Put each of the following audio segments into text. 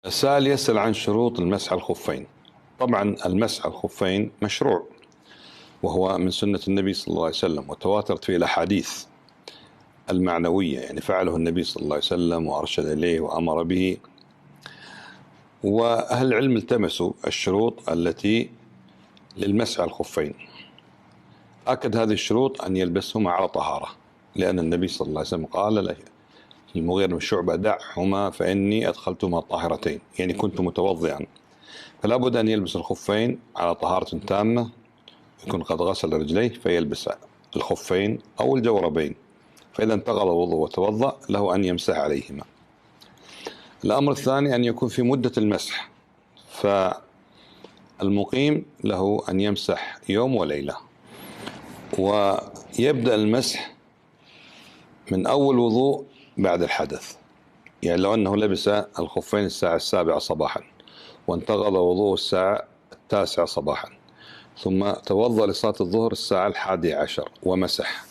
السائل يسأل عن شروط المسح على الخفين. طبعا المسح على الخفين مشروع، وهو من سنة النبي صلى الله عليه وسلم، وتواترت فيه الأحاديث المعنوية، يعني فعله النبي صلى الله عليه وسلم وأرشد إليه وأمر به. وأهل العلم التمسوا الشروط التي للمسح على الخفين. أكد هذه الشروط أن يلبسهما على طهارة، لأن النبي صلى الله عليه وسلم قال له المغيرة بن شعبة: دعهما فإني أدخلتهما طاهرتين، يعني كنت متوضئا. فلا بد أن يلبس الخفين على طهارة تامة، يكون قد غسل رجليه فيلبس الخفين أو الجوربين، فإذا انتقض الوضوء وتوضأ له أن يمسح عليهما. الأمر الثاني أن يكون في مدة المسح، فالمقيم له أن يمسح يوم وليلة، ويبدأ المسح من أول وضوء بعد الحدث. يعني لو أنه لبس الخفين الساعة 7 صباحا، وانتقض وضوء الساعة 9 صباحا، ثم توضأ لصلاة الظهر الساعة 11 ومسح،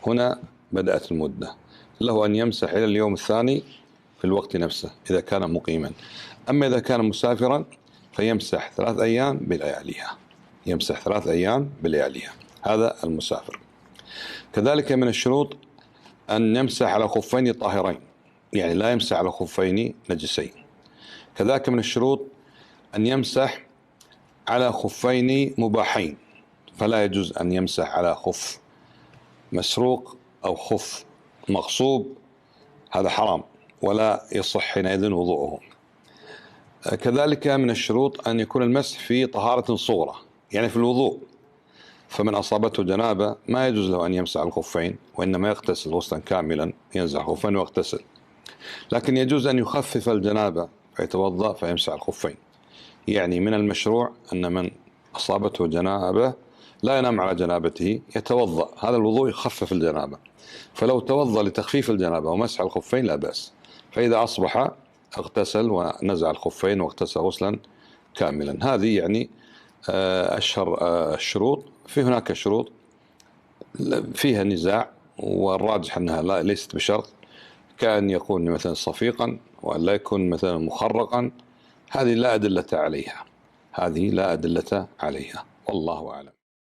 هنا بدأت المدة، له أن يمسح إلى اليوم الثاني في الوقت نفسه إذا كان مقيما. أما إذا كان مسافرا فيمسح 3 أيام بلياليها، يمسح 3 أيام بلياليها، هذا المسافر. كذلك من الشروط أن يمسح على خفين طاهرين، يعني لا يمسح على خفين نجسين. كذلك من الشروط أن يمسح على خفين مباحين، فلا يجوز أن يمسح على خف مسروق أو خف مغصوب، هذا حرام ولا يصح حينئذ وضوءه. كذلك من الشروط أن يكون المسح في طهارة صغرى، يعني في الوضوء، فمن أصابته جنابة ما يجوز له أن يمسح الخفين، وإنما يغتسل غسلا كاملا، ينزع الخفين ويغتسل. لكن يجوز أن يخفف الجنابة فيتوضأ فيمسح الخفين. يعني من المشروع أن من أصابته جنابة لا ينام على جنابته، يتوضأ، هذا الوضوء يخفف الجنابة، فلو توضأ لتخفيف الجنابة ومسح الخفين لا بأس. فإذا أصبح اغتسل ونزع الخفين واغتسل غسلا كاملا. هذه يعني أشهر الشروط. في هناك شروط فيها نزاع، والراجح أنها ليست بشرط، كأن يكون مثلا صفيقا وأن لا يكون مثلا مخرقا. هذه لا أدلة عليها، هذه لا أدلة عليها، والله أعلم.